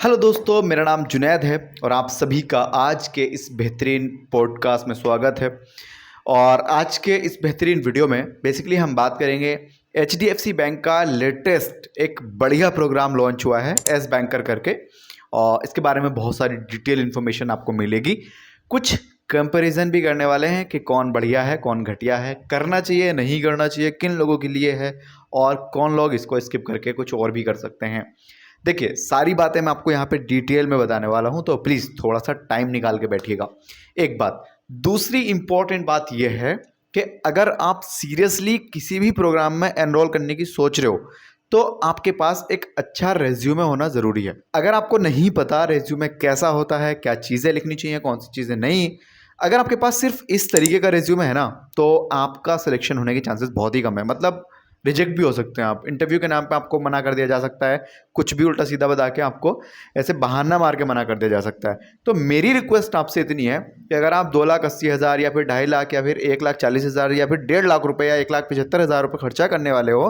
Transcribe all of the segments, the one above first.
Hello दोस्तों, मेरा नाम जुनैद है और आप सभी का आज के इस बेहतरीन पॉडकास्ट में स्वागत है। और आज के इस बेहतरीन वीडियो में बेसिकली हम बात करेंगे एचडीएफसी बैंक का लेटेस्ट एक बढ़िया प्रोग्राम लॉन्च हुआ है एस बैंकर करके। और इसके बारे में बहुत सारी डिटेल इन्फॉर्मेशन आपको मिलेगी। कुछ कंपैरिजन भी करने वाले हैं कि कौन बढ़िया है कौन घटिया है, करना चाहिए नहीं करना चाहिए, किन लोगों के लिए है और कौन लोग इसको स्किप करके कुछ और भी कर सकते हैं। देखिए, सारी बातें मैं आपको यहाँ पे डिटेल में बताने वाला हूँ, तो प्लीज़ थोड़ा सा टाइम निकाल के बैठिएगा। एक बात, दूसरी इम्पॉर्टेंट बात यह है कि अगर आप सीरियसली किसी भी प्रोग्राम में एनरोल करने की सोच रहे हो तो आपके पास एक अच्छा रेज्यूमे होना ज़रूरी है। अगर आपको नहीं पता रेज्यूमे कैसा होता है, क्या चीज़ें लिखनी चाहिए, कौन सी चीज़ें नहीं, अगर आपके पास सिर्फ इस तरीके का रेज्यूमे है ना, तो आपका सिलेक्शन होने के चांसेस बहुत ही कम है। मतलब रिजेक्ट भी हो सकते हैं आप। इंटरव्यू के नाम पे आपको मना कर दिया जा सकता है, कुछ भी उल्टा सीधा बता के आपको ऐसे बहाना मार के मना कर दिया जा सकता है। तो मेरी रिक्वेस्ट आपसे इतनी है कि अगर आप 2,80,000 या फिर 2.5 लाख या फिर 1,40,000 या फिर 1.5 लाख रुपये या 1,75,000 रुपये खर्चा करने वाले हो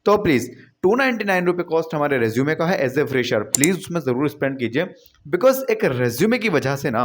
तो प्लीज़ 299 रुपये कॉस्ट हमारे रेज्यूमे का है एज ए फ्रेशर। प्लीज़ उसमें ज़रूर स्पेंड कीजिए, बिकॉज एक रेज्यूमे की वजह से ना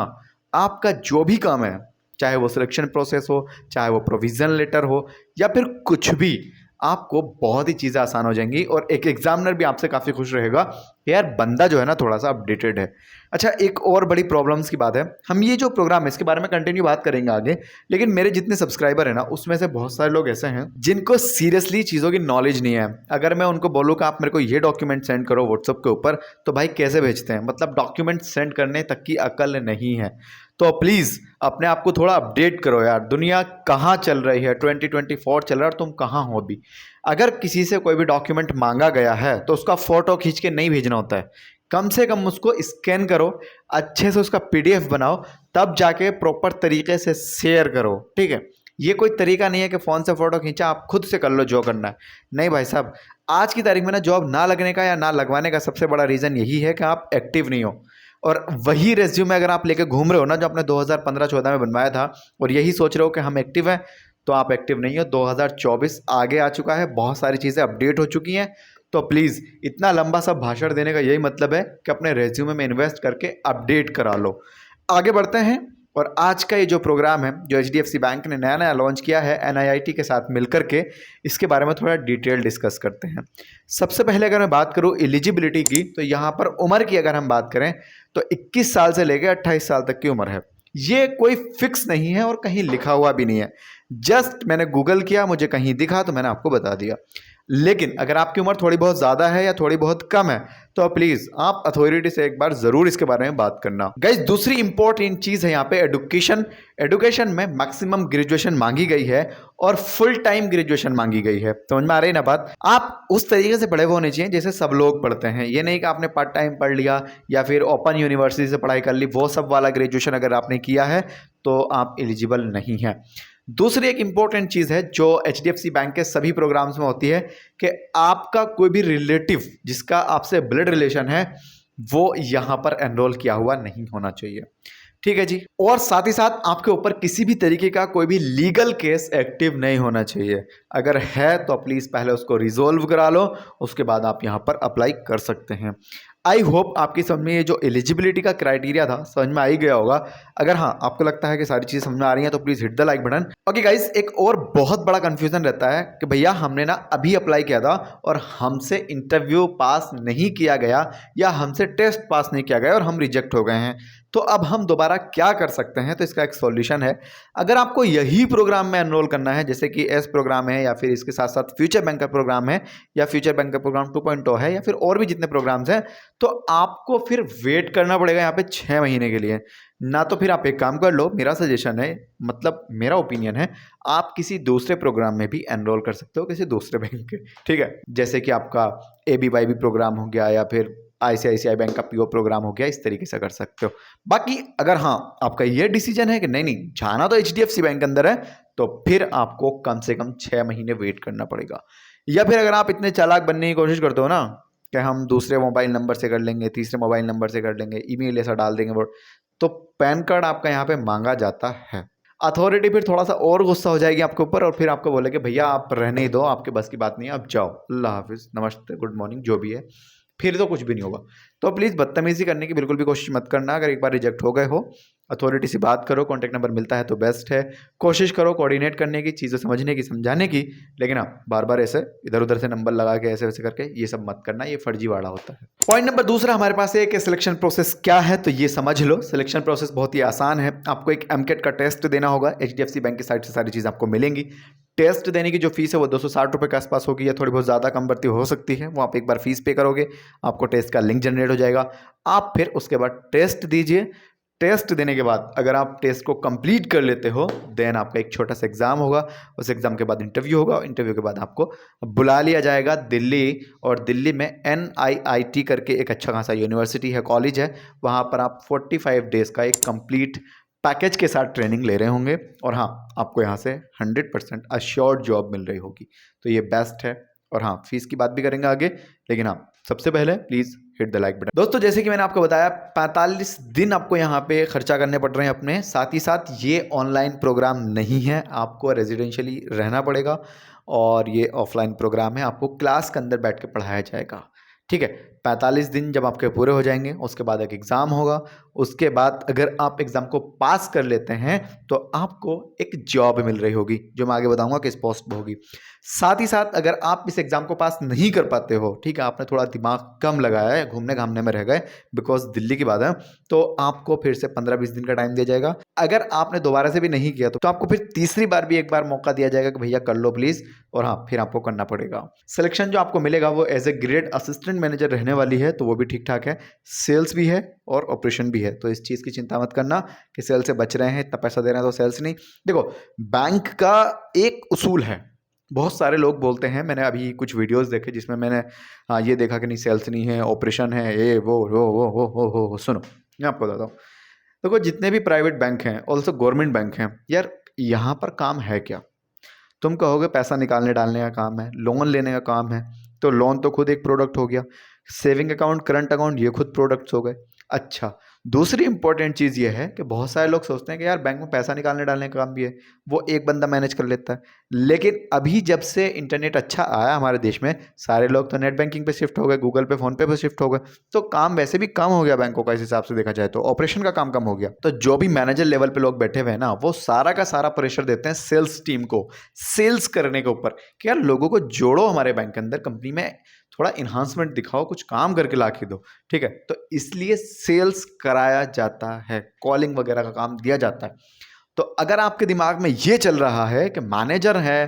आपका जो भी काम है, चाहे वो सिलेक्शन प्रोसेस हो, चाहे वो प्रोविज़न लेटर हो या फिर कुछ भी, आपको बहुत ही चीज़ें आसान हो जाएंगी और एक एग्जामिनर भी आपसे काफ़ी खुश रहेगा कि यार बंदा जो है ना थोड़ा सा अपडेटेड है। अच्छा, एक और बड़ी प्रॉब्लम्स की बात है, हम ये जो प्रोग्राम है इसके बारे में कंटिन्यू बात करेंगे आगे, लेकिन मेरे जितने सब्सक्राइबर है ना उसमें से बहुत सारे लोग ऐसे हैं जिनको सीरियसली चीज़ों की नॉलेज नहीं है। अगर मैं उनको बोलूँ कि आप मेरे को ये डॉक्यूमेंट सेंड करो व्हाट्सअप के ऊपर, तो भाई कैसे भेजते हैं, मतलब डॉक्यूमेंट सेंड करने तक की अकल नहीं है। तो प्लीज़ अपने आप को थोड़ा अपडेट करो यार। दुनिया कहाँ चल रही है, 2024 चल रहा है और तुम कहाँ हो अभी। अगर किसी से कोई भी डॉक्यूमेंट मांगा गया है तो उसका फ़ोटो खींच के नहीं भेजना होता है, कम से कम उसको स्कैन करो, अच्छे से उसका पीडीएफ बनाओ, तब जाके प्रॉपर तरीके से शेयर करो। ठीक है, ये कोई तरीका नहीं है कि फ़ोन से फ़ोटो खींचा आप खुद से कर लो जो करना है। नहीं भाई साहब, आज की तारीख में ना जॉब ना लगने का या ना लगवाने का सबसे बड़ा रीज़न यही है कि आप एक्टिव नहीं हो। और वही रेज्यूमे अगर आप लेके घूम रहे हो ना जो आपने 2015-14 में बनवाया था और यही सोच रहे हो कि हम एक्टिव हैं, तो आप एक्टिव नहीं हो। 2024 आगे आ चुका है, बहुत सारी चीज़ें अपडेट हो चुकी हैं। तो प्लीज़ इतना लंबा सा भाषण देने का यही मतलब है कि अपने रेज्यूमे में इन्वेस्ट करके अपडेट करा लो। आगे बढ़ते हैं और आज का ये जो प्रोग्राम है जो एचडीएफसी बैंक ने नया नया लॉन्च किया है एनआईआईटी के साथ मिलकर के, इसके बारे में थोड़ा डिटेल डिस्कस करते हैं। सबसे पहले अगर मैं बात करूँ एलिजिबिलिटी की, तो यहाँ पर उम्र की अगर हम बात करें तो 21 साल से लेकर 28 साल तक की उम्र है। ये कोई फिक्स नहीं है और कहीं लिखा हुआ भी नहीं है, जस्ट मैंने गूगल किया, मुझे कहीं दिखा तो मैंने आपको बता दिया। लेकिन अगर आपकी उम्र थोड़ी बहुत ज़्यादा है या थोड़ी बहुत कम है तो प्लीज़ आप अथॉरिटी से एक बार ज़रूर इसके बारे में बात करना। गाइस, दूसरी इंपॉर्टेंट चीज़ है यहाँ पे एडुकेशन। एडुकेशन में मैक्सिमम ग्रेजुएशन मांगी गई है और फुल टाइम ग्रेजुएशन मांगी गई है। समझ में आ रही है ना बात। आप उस तरीके से पढ़े हुए होने चाहिए जैसे सब लोग पढ़ते हैं। ये नहीं कि आपने पार्ट टाइम पढ़ लिया या फिर ओपन यूनिवर्सिटी से पढ़ाई कर ली, वो सब वाला ग्रेजुएशन अगर आपने किया है तो आप एलिजिबल नहीं हैं। दूसरी एक इंपॉर्टेंट चीज़ है जो एचडीएफसी बैंक के सभी प्रोग्राम्स में होती है कि आपका कोई भी रिलेटिव जिसका आपसे ब्लड रिलेशन है वो यहाँ पर एनरोल किया हुआ नहीं होना चाहिए। ठीक है जी। और साथ ही साथ आपके ऊपर किसी भी तरीके का कोई भी लीगल केस एक्टिव नहीं होना चाहिए। अगर है तो प्लीज़ पहले उसको रिजोल्व करा लो, उसके बाद आप यहाँ पर अप्लाई कर सकते हैं। आई होप आपकी समझ में ये जो एलिजिबिलिटी का क्राइटेरिया था समझ में आ ही गया होगा। अगर हाँ आपको लगता है कि सारी चीज़ समझ में आ रही हैं तो please hit the like button. Okay guys, एक और बहुत बड़ा कंफ्यूजन रहता है कि भैया हमने ना अभी अप्लाई किया था और हमसे इंटरव्यू पास नहीं किया गया या हमसे टेस्ट पास नहीं किया गया और हम रिजेक्ट हो गए हैं, तो अब हम दोबारा क्या कर सकते हैं। तो इसका एक सॉल्यूशन है। अगर आपको यही प्रोग्राम में एनरोल करना है, जैसे कि एस प्रोग्राम है या फिर इसके साथ साथ फ्यूचर बैंकर प्रोग्राम है या फ्यूचर बैंकर प्रोग्राम 2.0 है या फिर और भी जितने प्रोग्राम्स हैं, तो आपको फिर वेट करना पड़ेगा यहाँ पे 6 महीने के लिए। ना तो फिर आप एक काम कर लो, मेरा सजेशन है, मतलब मेरा ओपिनियन है, आप किसी दूसरे प्रोग्राम में भी एनरोल कर सकते हो, किसी दूसरे बैंक के। ठीक है, जैसे कि आपका एबीवाईबी प्रोग्राम हो गया या फिर आईसीआईसीआई बैंक का पीओ प्रोग्राम हो गया, इस तरीके से कर सकते हो। बाकी अगर हाँ आपका ये डिसीजन है कि नहीं नहीं जाना तो एचडीएफसी बैंक के अंदर है, तो फिर आपको कम से कम 6 महीने वेट करना पड़ेगा। या फिर अगर आप इतने चालाक बनने की कोशिश करते हो ना कि हम दूसरे मोबाइल नंबर से कर लेंगे, तीसरे मोबाइल नंबर से कर लेंगे, ईमेल ऐसा डाल देंगे वो, तो पैन कार्ड आपका यहाँ पे मांगा जाता है। अथॉरिटी फिर थोड़ा सा और गुस्सा हो जाएगी आपके ऊपर और फिर आपको बोलेगे भैया आप रहने ही दो, आपके बस की बात नहीं है, अब जाओ, अल्लाह हाफिज़, नमस्ते, गुड मॉर्निंग, जो भी है, फिर तो कुछ भी नहीं होगा। तो प्लीज़ बदतमीज़ी करने की बिल्कुल भी कोशिश मत करना। अगर एक बार रिजेक्ट हो गए हो, अथॉरिटी से बात करो, कॉन्टैक्ट नंबर मिलता है तो बेस्ट है। कोशिश करो कोऑर्डिनेट करने की, चीज़ें समझने की, समझाने की, लेकिन हाँ, बार-बार ऐसे इधर-उधर से नंबर लगा के ऐसे-वैसे करके ये सब मत करना, ये फर्जीवाड़ा होता है। पॉइंट नंबर दूसरा हमारे पास है कि सिलेक्शन प्रोसेस क्या है, तो ये समझ लो। सिलेक्शन प्रोसेस बहुत ही आसान है। आपको एक एमकेट का टेस्ट देना होगा, एचडीएफसी बैंक की साइट से सारी चीज़ आपको मिलेंगी। टेस्ट देने की जो फीस है वो 260 रुपये के आसपास होगी, या थोड़ी बहुत ज़्यादा कम बढ़ती हो सकती है। वो आप एक बार फीस पे करोगे, आपको टेस्ट का लिंक जनरेट हो जाएगा। आप फिर उसके बाद टेस्ट दीजिए। टेस्ट देने के बाद अगर आप टेस्ट को कंप्लीट कर लेते हो, देन आपका एक छोटा सा एग्जाम होगा। उस एग्जाम के बाद इंटरव्यू होगा। इंटरव्यू के बाद आपको बुला लिया जाएगा दिल्ली, और दिल्ली में NIIT करके एक अच्छा खासा यूनिवर्सिटी है, कॉलेज है। वहाँ पर आप 45 डेज़ का एक कंप्लीट पैकेज के साथ ट्रेनिंग ले रहे होंगे, और हाँ, आपको यहाँ से 100% अश्योर्ड जॉब मिल रही होगी। तो ये बेस्ट है। और हाँ, फीस की बात भी करेंगे आगे, लेकिन हाँ, सबसे पहले please hit the like button. दोस्तों, जैसे कि मैंने आपको बताया, 45 दिन आपको यहाँ पे खर्चा करने पड़ रहे हैं अपने। साथ ही साथ ये ऑनलाइन प्रोग्राम नहीं है, आपको रेजिडेंशियली रहना पड़ेगा, और ये ऑफलाइन प्रोग्राम है। आपको क्लास के अंदर बैठ के पढ़ाया जाएगा। ठीक है, 45 दिन जब आपके पूरे हो जाएंगे, उसके बाद एक एग्ज़ाम होगा। उसके बाद अगर आप एग्ज़ाम को पास कर लेते हैं तो आपको एक जॉब मिल रही होगी, जो मैं आगे बताऊंगा किस पोस्ट पर होगी। साथ ही साथ अगर आप इस एग्ज़ाम को पास नहीं कर पाते हो, ठीक है, आपने थोड़ा दिमाग कम लगाया है, घूमने घामने में रह गए, बिकॉज दिल्ली की बात है, तो आपको फिर से 15-20 दिन का टाइम दिया जाएगा। अगर आपने दोबारा से भी नहीं किया तो आपको फिर तीसरी बार भी एक बार मौका दिया जाएगा कि भैया कर लो प्लीज़, और हाँ, फिर आपको करना पड़ेगा। सिलेक्शन जो आपको मिलेगा वो as A grade assistant manager रहने वाली है, तो वो भी ठीक ठाक है। सेल्स भी है और ऑपरेशन भी है, तो इस चीज़ की चिंता मत करना कि सेल्स से बच रहे हैं, इतना पैसा दे रहे हैं तो सेल्स नहीं। देखो, बैंक का एक उसूल है। बहुत सारे लोग बोलते हैं, मैंने अभी कुछ वीडियोस देखे जिसमें मैंने ये देखा कि नहीं, सेल्स नहीं है, ऑपरेशन है, ये वो। सुनो, मैं आपको बताता हूँ। देखो, जितने भी प्राइवेट बैंक हैं, ऑल्सो गवर्नमेंट बैंक हैं, यार यहाँ पर काम है क्या? तुम कहोगे पैसा निकालने डालने का काम है, लोन लेने का काम है, तो लोन तो खुद एक प्रोडक्ट हो गया। सेविंग अकाउंट, करंट अकाउंट, ये खुद प्रोडक्ट्स हो गए। अच्छा, दूसरी इंपॉर्टेंट चीज़ ये है कि बहुत सारे लोग सोचते हैं कि यार बैंक में पैसा निकालने डालने का काम भी है, वो एक बंदा मैनेज कर लेता है। लेकिन अभी जब से इंटरनेट अच्छा आया हमारे देश में, सारे लोग तो नेट बैंकिंग पे शिफ्ट हो गए, गूगल पे, फोन पे शिफ्ट हो गए, तो काम वैसे भी कम हो गया बैंकों का। इस हिसाब से देखा जाए तो ऑपरेशन का काम कम हो गया। तो जो भी मैनेजर लेवल पे लोग बैठे हुए हैं ना, वो सारा का सारा प्रेशर देते हैं सेल्स टीम को, सेल्स करने के ऊपर, कि यार लोगों को जोड़ो हमारे बैंक के अंदर, कंपनी में थोड़ा इन्हांसमेंट दिखाओ, कुछ काम करके ला के दो। ठीक है, तो इसलिए सेल्स कराया जाता है, कॉलिंग वगैरह का काम दिया जाता है। तो अगर आपके दिमाग में ये चल रहा है कि मैनेजर है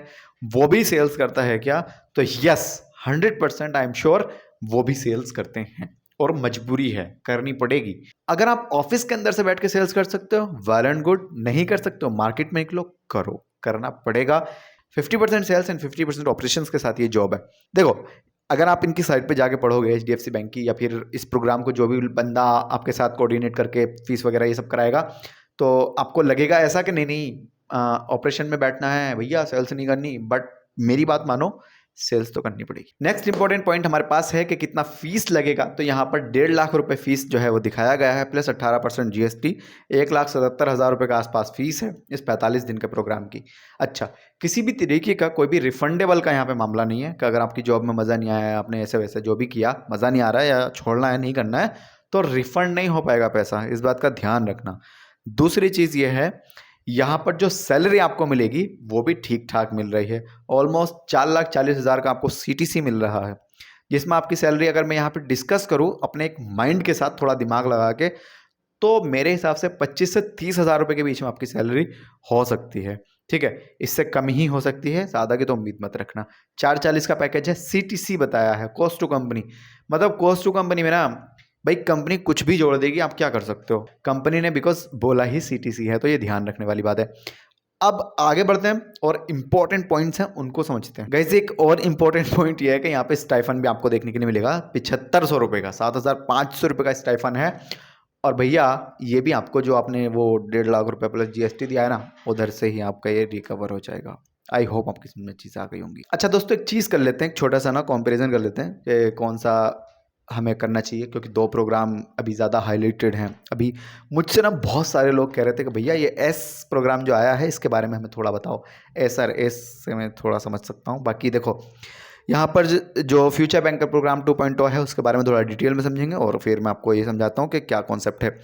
वो भी सेल्स करता है क्या, तो यस, 100% आई एम श्योर वो भी सेल्स करते हैं, और मजबूरी है, करनी पड़ेगी। अगर आप ऑफिस के अंदर से बैठ के सेल्स कर सकते हो, वेल एंड गुड। नहीं कर सकते हो, मार्केट में निकलो, करो, करना पड़ेगा। 50% सेल्स एंड 50% ऑपरेशंस के साथ ये जॉब है। देखो, अगर आप इनकी साइट पे जाके पढ़ोगे एचडीएफसी बैंक की, या फिर इस प्रोग्राम को जो भी बंदा आपके साथ कोऑर्डिनेट करके फीस वगैरह ये सब कराएगा, तो आपको लगेगा ऐसा कि नहीं नहीं, ऑपरेशन में बैठना है भैया, सेल्स नहीं करनी। बट मेरी बात मानो, सेल्स तो करनी पड़ेगी। नेक्स्ट इंपॉर्टेंट पॉइंट हमारे पास है कि कितना फीस लगेगा। तो यहाँ पर 1.5 लाख रुपए फीस जो है वो दिखाया गया है, प्लस 18% जीएसटी। 1,77,000 रुपये के आसपास फीस है इस 45 दिन के प्रोग्राम की। अच्छा, किसी भी तरीके का कोई भी रिफंडेबल का यहाँ पे मामला नहीं है कि अगर आपकी जॉब में मज़ा नहीं आया, आपने ऐसे वैसे जो भी किया, मज़ा नहीं आ रहा है या छोड़ना है, नहीं करना है, तो रिफंड नहीं हो पाएगा पैसा। इस बात का ध्यान रखना। दूसरी चीज़ ये है, यहाँ पर जो सैलरी आपको मिलेगी वो भी ठीक ठाक मिल रही है। ऑलमोस्ट 4,40,000 का आपको सीटीसी मिल रहा है, जिसमें आपकी सैलरी, अगर मैं यहाँ पे डिस्कस करूँ अपने एक माइंड के साथ थोड़ा दिमाग लगा के, तो मेरे हिसाब से 25 से 30,000 रुपये के बीच में आपकी सैलरी हो सकती है। ठीक है, इससे कम ही हो सकती है, ज़्यादा की तो उम्मीद मत रखना। 440 का पैकेज है, सीटीसी बताया है, कॉस्ट टू कंपनी। मतलब कॉस्ट टू कंपनी में ना भाई, कंपनी कुछ भी जोड़ देगी, आप क्या कर सकते हो। कंपनी ने बिकॉज बोला ही सीटीसी है, तो ये ध्यान रखने वाली बात है। अब आगे बढ़ते हैं और इंपॉर्टेंट पॉइंट्स हैं उनको समझते हैं। गाइस, एक और इंपॉर्टेंट पॉइंट ये है कि यहाँ पे स्टाइफन भी आपको देखने के लिए मिलेगा, 7500 रुपये का, 7,500 रुपये का स्टाइफन है। और भैया, ये भी आपको जो आपने वो 1.5 लाख रुपए प्लस जीएसटी दिया है ना, उधर से ही आपका ये रिकवर हो जाएगा। आई होप आपकी समझ में चीज़ आ गई होंगी। अच्छा दोस्तों, एक चीज़ कर लेते हैं, एक छोटा सा ना कंपैरिजन कर लेते हैं कि कौन सा हमें करना चाहिए, क्योंकि 2 प्रोग्राम अभी ज़्यादा हाईलाइटेड हैं। अभी मुझसे ना बहुत सारे लोग कह रहे थे कि भैया ये एस प्रोग्राम जो आया है इसके बारे में हमें थोड़ा बताओ। एस सर, एस से मैं थोड़ा समझ सकता हूँ, बाकी देखो यहाँ पर जो फ्यूचर बैंकर प्रोग्राम 2.0 है उसके बारे में थोड़ा डिटेल में समझेंगे और फिर मैं आपको ये समझाता हूँ कि क्या कॉन्सेप्ट है।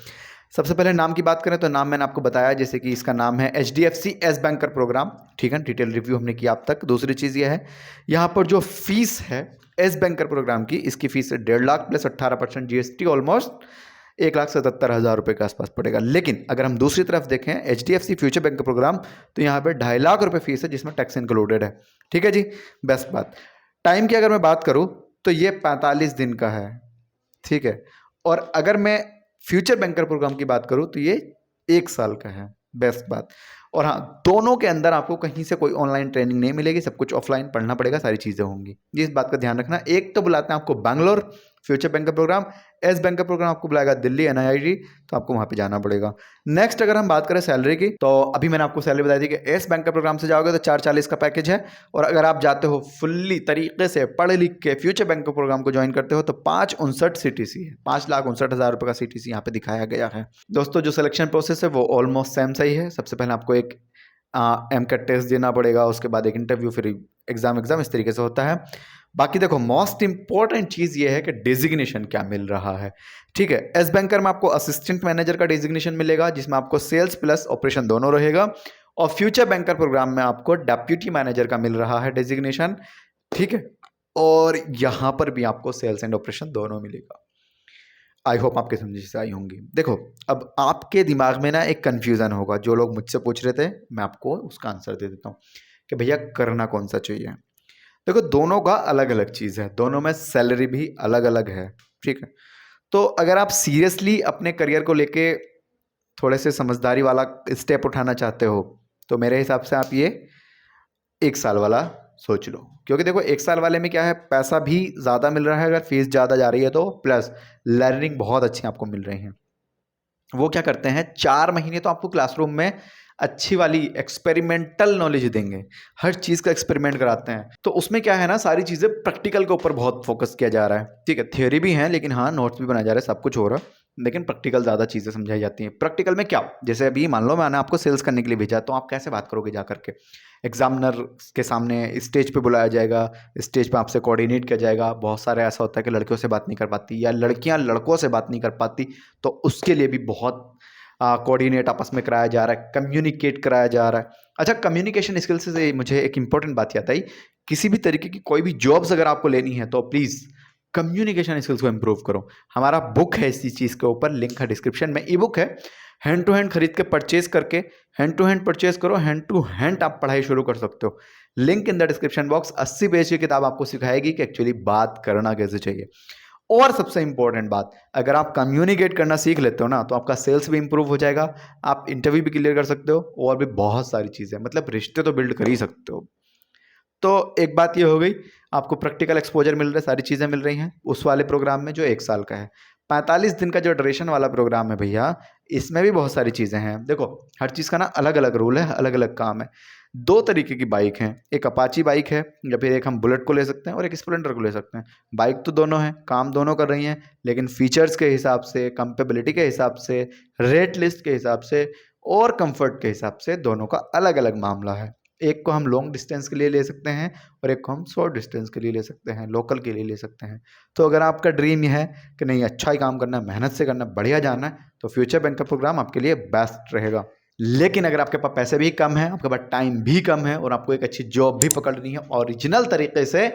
सबसे पहले नाम की बात करें तो नाम मैंने आपको बताया, जैसे कि इसका नाम है HDFC एस बैंकर प्रोग्राम, ठीक है, डिटेल रिव्यू हमने किया अब तक। दूसरी चीज़ यह है, यहाँ पर जो फीस है एस बैंकर प्रोग्राम की, इसकी फीस है 1.5 लाख प्लस 18% GST, ऑलमोस्ट 1,77,000 रुपये के आसपास पड़ेगा। लेकिन अगर हम दूसरी तरफ देखें HDFC फ्यूचर बैंक का प्रोग्राम, तो यहाँ पे 2.5 लाख रुपये फीस है जिसमें टैक्स इंक्लूडेड है। ठीक है जी, बेस्ट बात। टाइम की अगर मैं बात करूँ तो ये 45 दिन का है, ठीक है। और अगर मैं फ्यूचर बैंकर प्रोग्राम की बात करूँ तो ये 1 साल का है, बेस्ट बात। और हाँ, दोनों के अंदर आपको कहीं से कोई ऑनलाइन ट्रेनिंग नहीं मिलेगी, सब कुछ ऑफलाइन पढ़ना पड़ेगा, सारी चीज़ें होंगी। इस बात का ध्यान रखना। एक तो बुलाते हैं आपको बैंगलोर फ्यूचर बैंक का प्रोग्राम, एस बैंक का प्रोग्राम आपको बुलाएगा दिल्ली NIIT, तो आपको वहाँ पे जाना पड़ेगा। नेक्स्ट अगर हम बात करें सैलरी की, तो अभी मैंने आपको सैलरी बताई थी कि एस बैंक का प्रोग्राम से जाओगे तो 440 का पैकेज है, और अगर आप जाते हो फुल्ली तरीके से पढ़ लिख के फ्यूचर बैंक के प्रोग्राम को ज्वाइन करते हो तो 559 CTC है, 5,59,000 रुपये का CTC यहाँ पे दिखाया गया है। दोस्तों जो सिलेक्शन प्रोसेस है वो ऑलमोस्ट सेम सही है। सबसे पहले आपको एक MCAT टेस्ट देना पड़ेगा, उसके बाद एक इंटरव्यू, फिर एग्जाम इस तरीके से होता है। बाकी देखो, मोस्ट इंपॉर्टेंट चीज़ ये है कि डेजिग्नेशन क्या मिल रहा है, ठीक है। एस बैंकर में आपको असिस्टेंट मैनेजर का डेजिग्नेशन मिलेगा जिसमें आपको सेल्स प्लस ऑपरेशन दोनों रहेगा, और फ्यूचर बैंकर प्रोग्राम में आपको डेप्यूटी मैनेजर का मिल रहा है डेजिग्नेशन, ठीक है। और यहाँ पर भी आपको सेल्स एंड ऑपरेशन दोनों मिलेगा। आई होप आपके समझ से आई होंगी। देखो, अब आपके दिमाग में ना एक कन्फ्यूज़न होगा, जो लोग मुझसे पूछ रहे थे मैं आपको उसका आंसर दे देता हूँ कि भैया करना कौन सा चाहिए। देखो, दोनों का अलग अलग चीज़ है, दोनों में सैलरी भी अलग अलग है, ठीक है। तो अगर आप सीरियसली अपने करियर को लेके थोड़े से समझदारी वाला स्टेप उठाना चाहते हो तो मेरे हिसाब से आप ये 1 साल वाला सोच लो। क्योंकि देखो, 1 साल वाले में क्या है, पैसा भी ज़्यादा मिल रहा है अगर फीस ज़्यादा जा रही है तो, प्लस लर्निंग बहुत अच्छी आपको मिल रही है। वो क्या करते हैं, 4 महीने तो आपको क्लासरूम में अच्छी वाली एक्सपेरिमेंटल नॉलेज देंगे, हर चीज़ का एक्सपेरिमेंट कराते हैं। तो उसमें क्या है ना, सारी चीज़ें प्रैक्टिकल के ऊपर बहुत फोकस किया जा रहा है, ठीक है। थ्योरी भी है लेकिन हाँ, नोट्स भी बनाया जा रहा है, सब कुछ हो रहा है, लेकिन प्रैक्टिकल ज़्यादा चीज़ें समझाई जाती हैं। प्रैक्टिकल में क्या, जैसे अभी मान लो मैंने आपको सेल्स करने के लिए भेजा, तो आप कैसे बात करोगे जा करके, एग्जामिनर के सामने स्टेज पे बुलाया जाएगा, स्टेज पे आपसे कोऑर्डिनेट किया जाएगा। बहुत सारे ऐसा होता है कि लड़कियों से बात नहीं कर पाती या लड़कियां लड़कों से बात नहीं कर पाती, तो उसके लिए भी बहुत कोऑर्डिनेट आपस में कराया जा रहा है, कम्युनिकेट कराया जा रहा है। अच्छा, कम्युनिकेशन स्किल्स से मुझे एक इंपॉर्टेंट बात याद आई, किसी भी तरीके की कोई भी जॉब्स अगर आपको लेनी है तो प्लीज़ कम्युनिकेशन स्किल्स को इम्प्रूव करो। हमारा बुक है इसी चीज़ के ऊपर, लिंक है डिस्क्रिप्शन में, ई बुक है, हैंड टू हैंड खरीद के परचेज करके हैंड टू हैंड परचेज करो, हैंड टू हैंड आप पढ़ाई शुरू कर सकते हो। Link in the description box. 80 page की किताब आपको सिखाएगी कि एक्चुअली बात करना कैसे चाहिए। और सबसे इंपॉर्टेंट बात, अगर आप कम्युनिकेट करना सीख लेते हो ना तो आपका सेल्स भी इंप्रूव हो जाएगा, आप इंटरव्यू भी क्लियर कर सकते हो, और भी बहुत सारी चीज़ें, मतलब रिश्ते तो बिल्ड कर ही सकते हो। तो एक बात ये हो गई, आपको प्रैक्टिकल एक्सपोजर मिल रहा है, सारी चीज़ें मिल रही हैं उस वाले प्रोग्राम में जो 1 साल का है। 45 दिन का जो ड्यूरेशन वाला प्रोग्राम है भैया, इसमें भी बहुत सारी चीज़ें हैं। देखो, हर चीज़ का ना अलग अलग रूल है, अलग अलग काम है। 2 तरीके की बाइक हैं, एक अपाची बाइक है, या फिर एक हम बुलेट को ले सकते हैं और एक स्प्लेंडर को ले सकते हैं। बाइक तो दोनों हैं, काम दोनों कर रही हैं, लेकिन फीचर्स के हिसाब से, कंपेबिलिटी के हिसाब से, रेट लिस्ट के हिसाब से और कंफर्ट के हिसाब से दोनों का अलग अलग मामला है। एक को हम लॉन्ग डिस्टेंस के लिए ले सकते हैं और एक को हम शॉर्ट डिस्टेंस के लिए ले सकते हैं, लोकल के लिए ले सकते हैं। तो अगर आपका ड्रीम ये है कि नहीं, अच्छा ही काम करना है, मेहनत से करना है, बढ़िया जाना है, तो फ्यूचर बैंक का प्रोग्राम आपके लिए बेस्ट रहेगा। लेकिन अगर आपके पास पैसे भी कम है, आपके पास टाइम भी कम है और आपको एक अच्छी जॉब भी पकड़नी है ओरिजिनल तरीके से,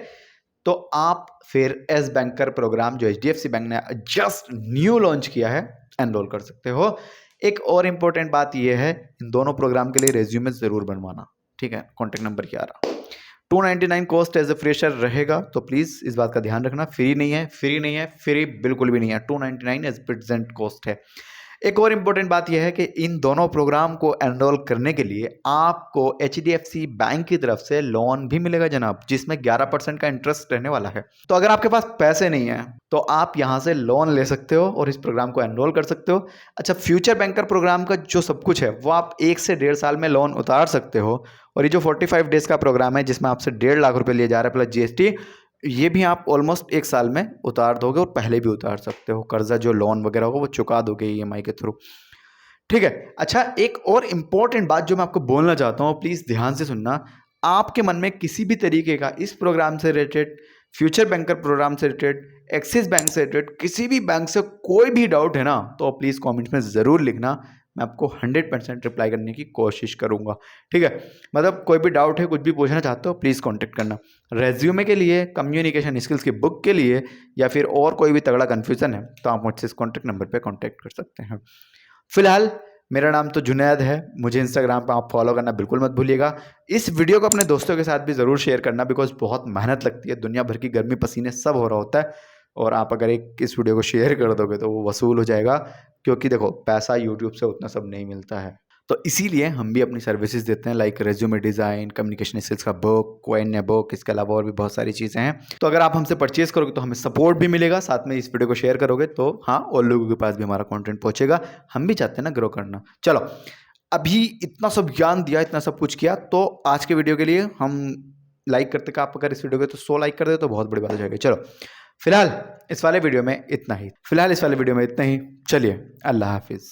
तो आप फिर एस बैंकर प्रोग्राम जो HDFC बैंक ने जस्ट न्यू लॉन्च किया है, एनरोल कर सकते हो। एक और इम्पोर्टेंट बात यह है, इन दोनों प्रोग्राम के लिए रेज्यूमे ज़रूर बनवाना, ठीक है। कॉन्टैक्ट नंबर क्या आ रहा, 299 कॉस्ट एज ए फ्रेशर रहेगा, तो प्लीज़ इस बात का ध्यान रखना। फ्री नहीं है, फ्री नहीं है, फ्री बिल्कुल भी नहीं है, 299 एज प्रेजेंट कॉस्ट है। एक और इम्पोर्टेंट बात यह है कि इन दोनों प्रोग्राम को एनरोल करने के लिए आपको HDFC बैंक की तरफ से लोन भी मिलेगा जनाब, जिसमें 11% का इंटरेस्ट रहने वाला है। तो अगर आपके पास पैसे नहीं है तो आप यहां से लोन ले सकते हो और इस प्रोग्राम को एनरोल कर सकते हो। अच्छा, फ्यूचर बैंकर प्रोग्राम का जो सब कुछ है वो आप 1 से 1.5 साल में लोन उतार सकते हो, और ये जो 45 डेज का प्रोग्राम है जिसमें आपसे 1.5 लाख रुपए लिए जा रहा है प्लस GST, ये भी आप ऑलमोस्ट 1 साल में उतार दोगे, और पहले भी उतार सकते हो। कर्जा जो लोन वगैरह होगा वो चुका दोगे EMI के थ्रू, ठीक है। अच्छा, एक और इम्पॉर्टेंट बात जो मैं आपको बोलना चाहता हूँ, प्लीज़ ध्यान से सुनना। आपके मन में किसी भी तरीके का इस प्रोग्राम से रिलेटेड, फ्यूचर बैंकर प्रोग्राम से रिलेटेड, एक्सिस बैंक से रिलेटेड, किसी भी बैंक से कोई भी डाउट है ना, तो प्लीज़ कमेंट्स में ज़रूर लिखना। मैं आपको 100% रिप्लाई करने की कोशिश करूंगा। ठीक है, मतलब कोई भी डाउट है, कुछ भी पूछना चाहते हो, प्लीज़ कांटेक्ट करना। रेज्यूमे के लिए, कम्युनिकेशन स्किल्स की बुक के लिए, या फिर और कोई भी तगड़ा कन्फ्यूज़न है, तो आप मुझसे इस कॉन्टैक्ट नंबर पर कॉन्टैक्ट कर सकते हैं। फिलहाल मेरा नाम तो जुनैद है, मुझे इंस्टाग्राम पर आप फॉलो करना बिल्कुल मत भूलिएगा। इस वीडियो को अपने दोस्तों के साथ भी ज़रूर शेयर करना, बिकॉज बहुत मेहनत लगती है, दुनिया भर की गर्मी पसीने सब हो रहा होता है, और आप अगर एक इस वीडियो को शेयर कर दोगे तो वो वसूल हो जाएगा, क्योंकि देखो पैसा यूट्यूब से उतना सब नहीं मिलता है। तो इसीलिए हम भी अपनी सर्विसेज देते हैं, like resume design, communication skills का बुक, क्वेश्चन बुक, इसके अलावा और भी बहुत सारी चीज़ें हैं। तो अगर आप हमसे परचेज करोगे तो हमें सपोर्ट भी मिलेगा, साथ में इस वीडियो को शेयर करोगे तो हाँ, और लोगों के पास भी हमारा कंटेंट पहुंचेगा। हम भी चाहते हैं ना ग्रो करना। चलो, अभी इतना सब ज्ञान दिया, इतना सब कुछ किया, तो आज के वीडियो के लिए हम लाइक करते का, आप अगर इस वीडियो को तो 100 लाइक कर दे तो बहुत बड़ी बात हो जाएगी। चलो, फिलहाल इस वाले वीडियो में इतना ही। चलिए, अल्लाह हाफिज़।